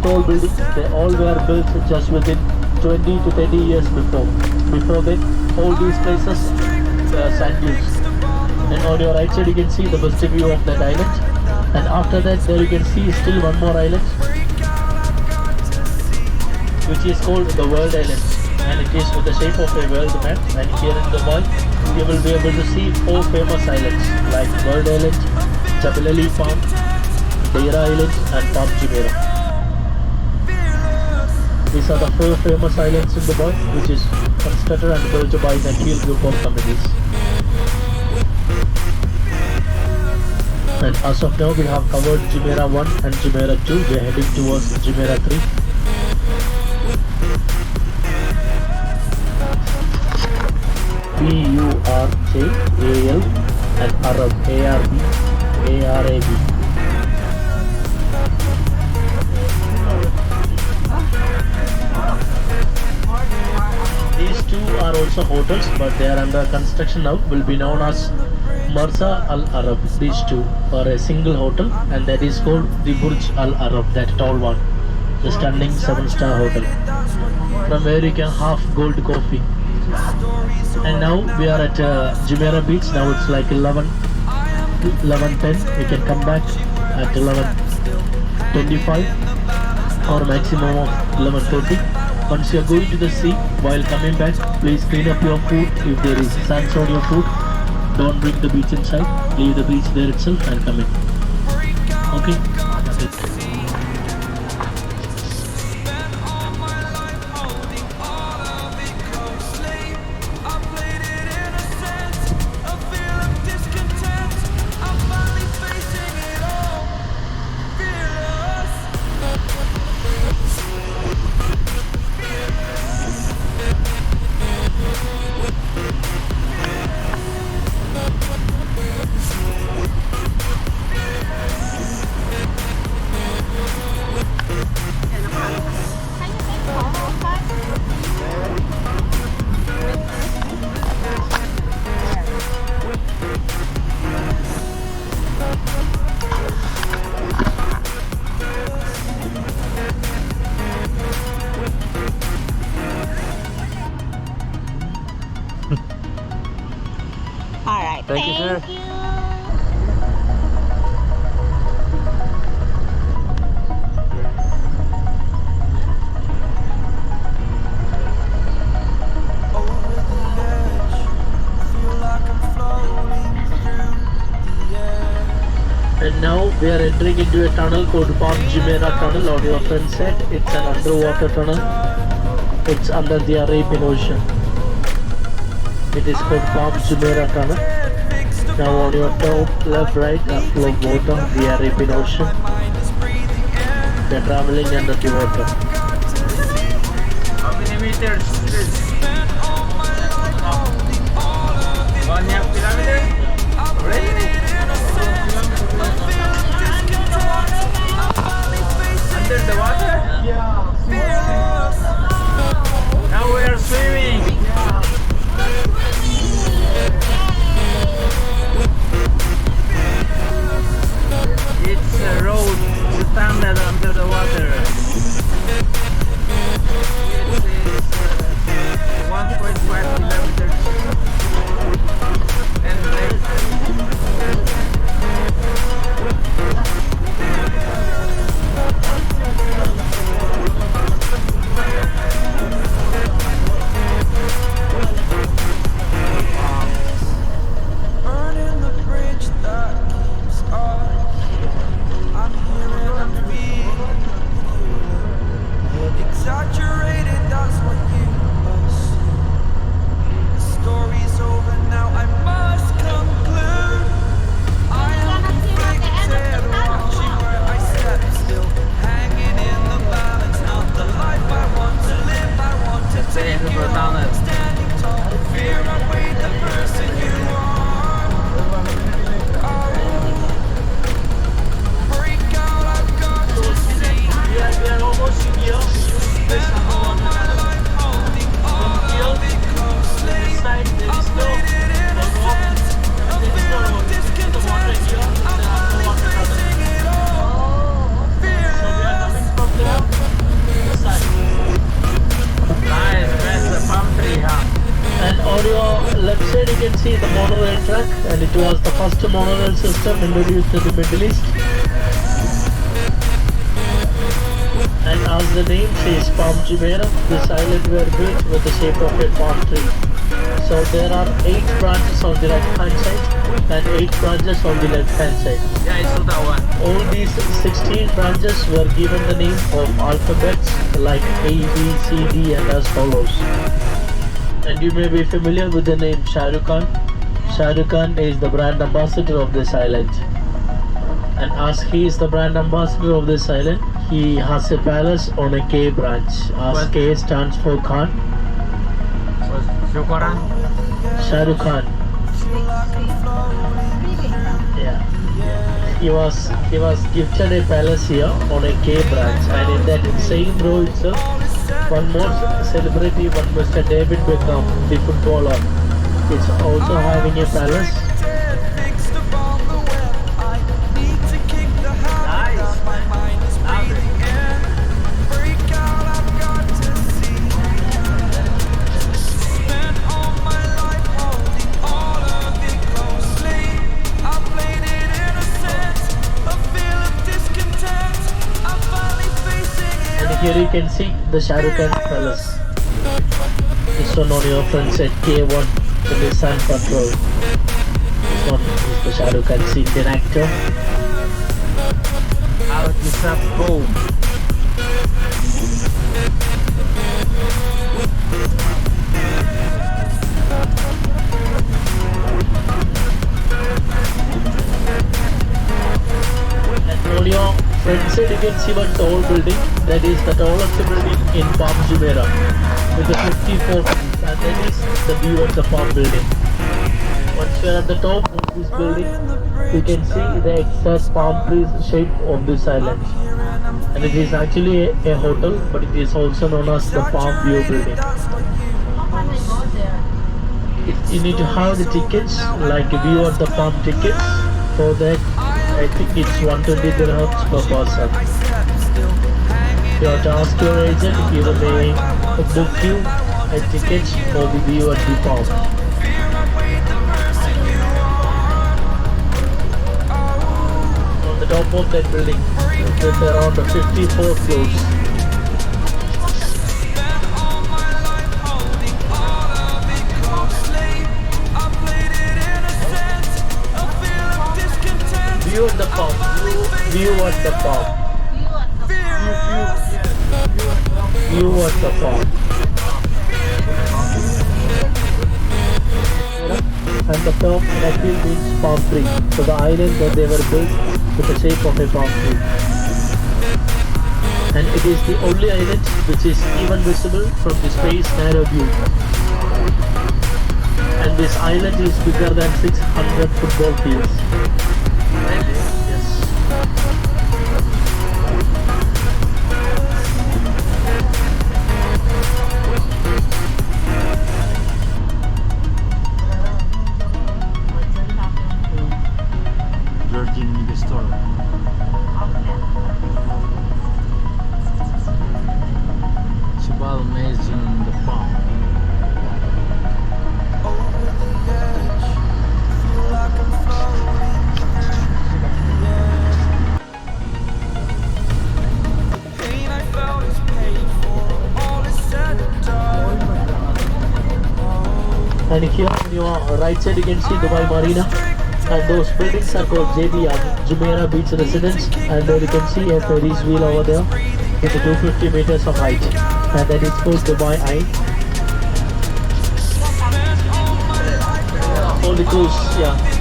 tall buildings, they all were built just within 20 to 30 years before. Before that, all these places were sand dunes. And on your right side you can see the best view of that island. And after that there you can see still one more island, which is called the World Island. And it is with the shape of a world map. And here in Dubai you will be able to see 4 famous islands like World Island, Jebel Ali Palm, Deira Island and Palm Jumeirah. These are the 4 famous islands in Dubai, which is constructed and built by the Akil group of companies. And as of now we have covered Jumeirah 1 and Jumeirah 2. We are heading towards Jumeirah 3. Burjal and Arab, ARB, ARAB. These 2 are also hotels, but they are under construction now. Will be known as Marsa Al Arab. These 2 are a single hotel, and that is called the Burj Al Arab, that tall one, the stunning 7-star hotel, from where you can have gold coffee. And now we are at Jumeirah beach. Now it's like 11:10. We can come back at 11:25 or maximum of 11:30. Once you are going to the sea, while coming back, please clean up your food. If there is sand on your food, don't bring the beach inside. Leave the beach there itself and come in. Okay? That's it. Alright, thank you, sir. And now we are entering into a tunnel called Palm Jumeirah Tunnel. On your front side, it's an underwater tunnel. It's under the Arabian Ocean. It is called Palm Jumeirah Tunnel. Now on your top, left, right, are full of water, the Arabian Ocean. They are traveling under the water. How many meters is this? 1.5 kilometers? Really? Under the water? Yeah. Now we are swimming. It's a road standard under the water. On your left side you can see the monorail track, and it was the first monorail system introduced to the Middle East. And as the name says, Palm Jumeirah, this island were built with the shape of a palm tree. So there are 8 branches on the right hand side and 8 branches on the left hand side. Yeah, I saw that one. All these 16 branches were given the name of alphabets like A, B, C, D and as follows. And you may be familiar with the name Shah Rukh Khan. Shah Rukh Khan is the brand ambassador of this island. And as he is the brand ambassador of this island, he has a palace on a K branch. As K stands for Khan. Shukran. Shah Rukh Khan. Yeah. He was gifted a palace here on a K branch, and in that same row itself, one more celebrity, one Mr. David Beckham, the footballer, is also having a palace. Here you can see the Shah Rukh Khan Palace. This one on your front side, K1, the Nissan Patrol. This one is the Shah Rukh Khan Indian actor. Out is up, boom. And on your front side you can see one tall building. That is the tallest building in Palm Jumeirah with the 54 feet, and that is the view of the Palm building. Once you are at the top of this building, you can see the exact palm trees shape of this island. And it is actually a hotel, but it is also known as the Palm View building. You need to have the tickets, like a view of the palm tickets. For that, I think it's 120 dirhams per person. You have to ask your agent, he will book you a ticket for the view at the palm. On the top of that building, there's around 54 floors. View at the palm. View at the palm. View at the palm. And the term actually means palm tree. So the island that they were built with the shape of a palm tree. And it is the only island which is even visible from the space narrow view. And this island is bigger than 600 football fields. Yes. Virgin restaurant. Chibal amazing the palm. And here on your right side you can see Dubai Marina, and those buildings are called JBR, Jumeirah Beach Residence, and there you can see a Ferris wheel over there with 250 meters of height, and that is called Dubai Eye. All the cruise, yeah.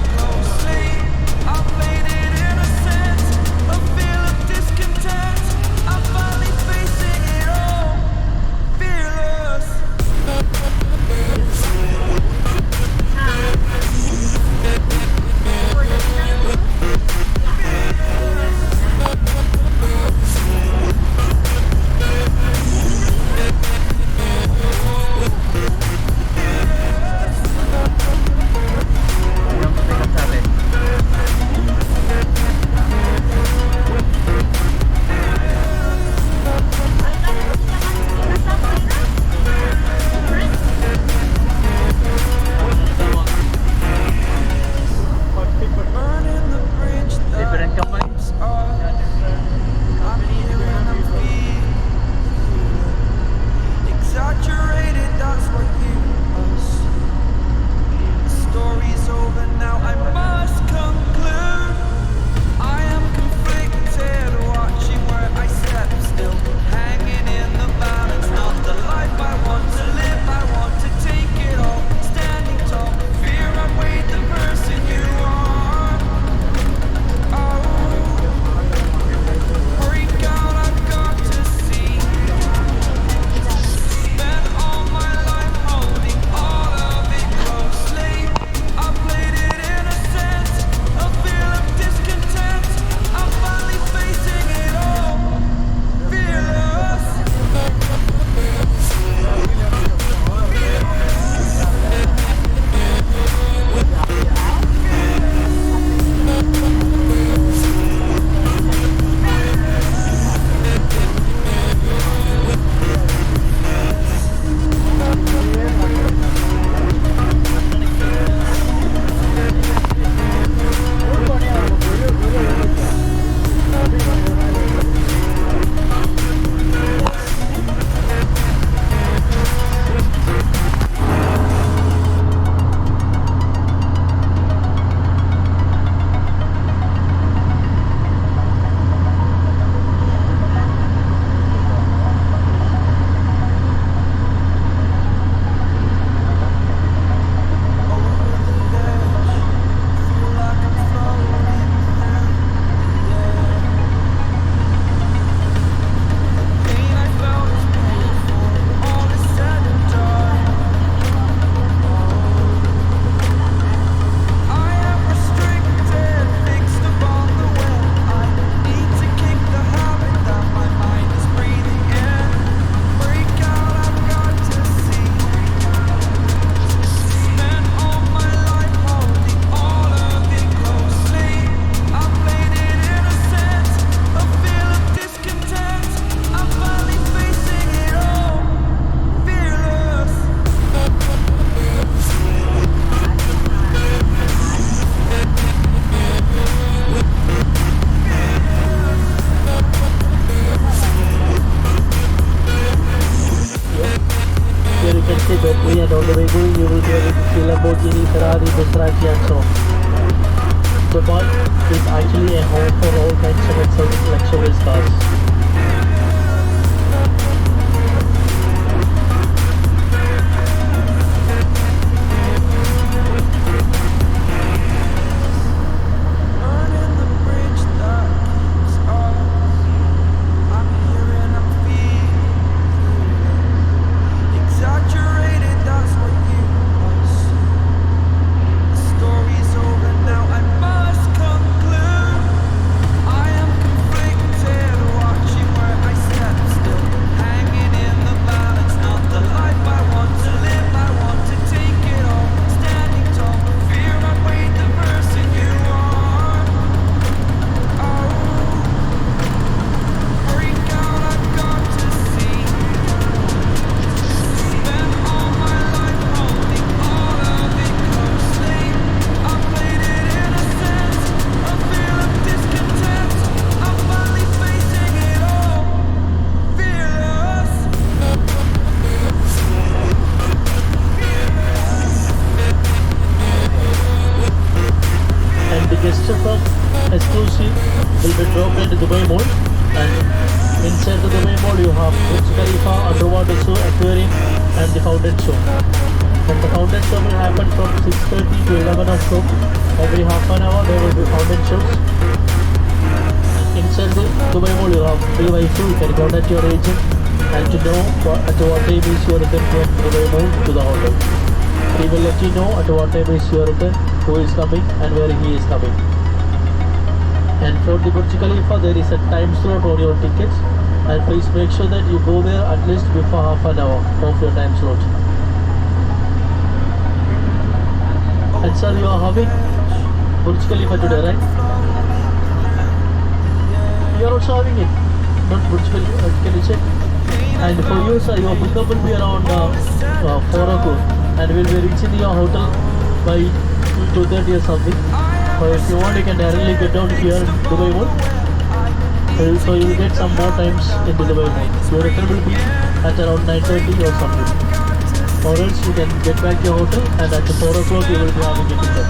Bentley, and on the way going you will be able to see Lamborghini, Ferrari, Maserati and so on. Dubai is actually a home for all kinds of exotic luxurious cars. From exclusive will be dropped into Dubai Mall, and inside the Dubai Mall you have Burj Khalifa, underwater show, aquarium and the fountain show. And the fountain show will happen from 6:30 to 11 o'clock. Every half an hour there will be fountain shows. Inside the Dubai Mall you have free Wi-Fi. You can contact your agent and to know at what time is your return from Dubai Mall to the hotel. He will let you know at what time is your return, who is coming and where he is coming. And for the Burj Khalifa there is a time slot on your tickets, and please make sure that you go there at least before half an hour of your time slot. And sir, you are having Burj Khalifa today, right? You are also having it, not Burj Khalifa, can you check? And for you sir, your pickup will be around 4 o'clock, and we will be reaching your hotel by 2:30 or something. So if you want, you can directly get down here in Dubai Mall. So you will get some more times in the Dubai Mall. Your return will be at around 9:30 or something. Or else you can get back to your hotel, and at 4 o'clock you will be having a ticket.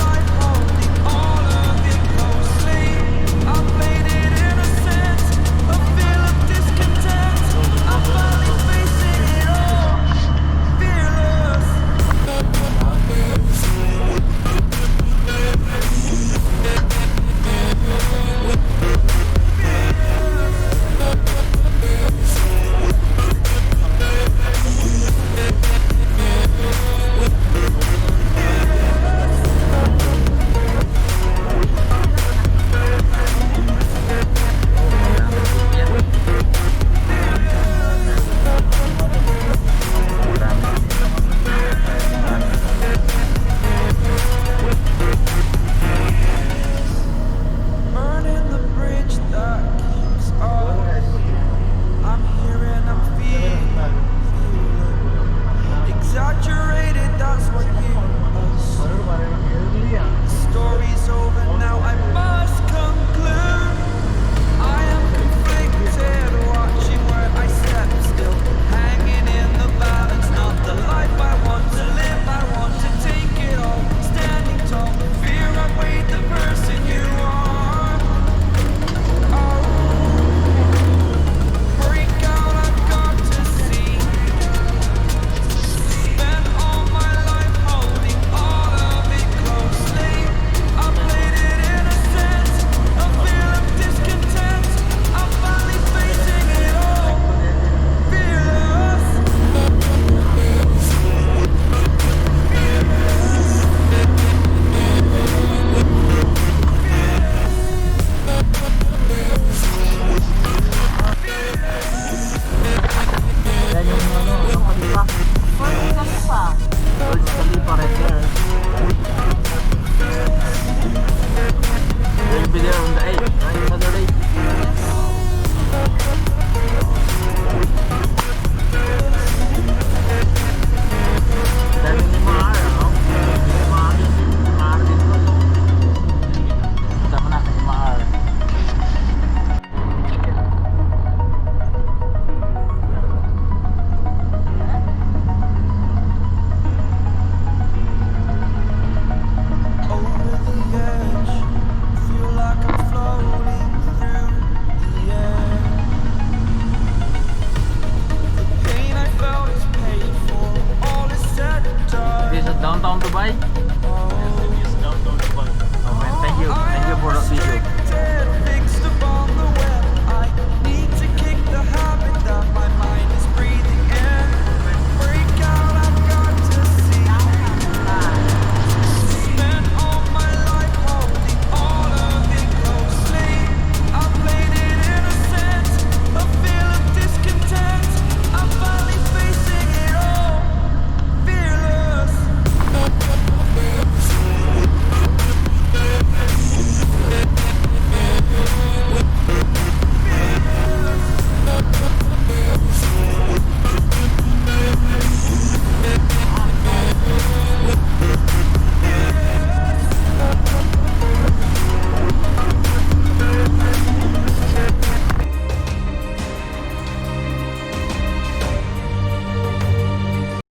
Downtown Dubai? Yes, it is downtown Dubai. Oh man, thank you for the video.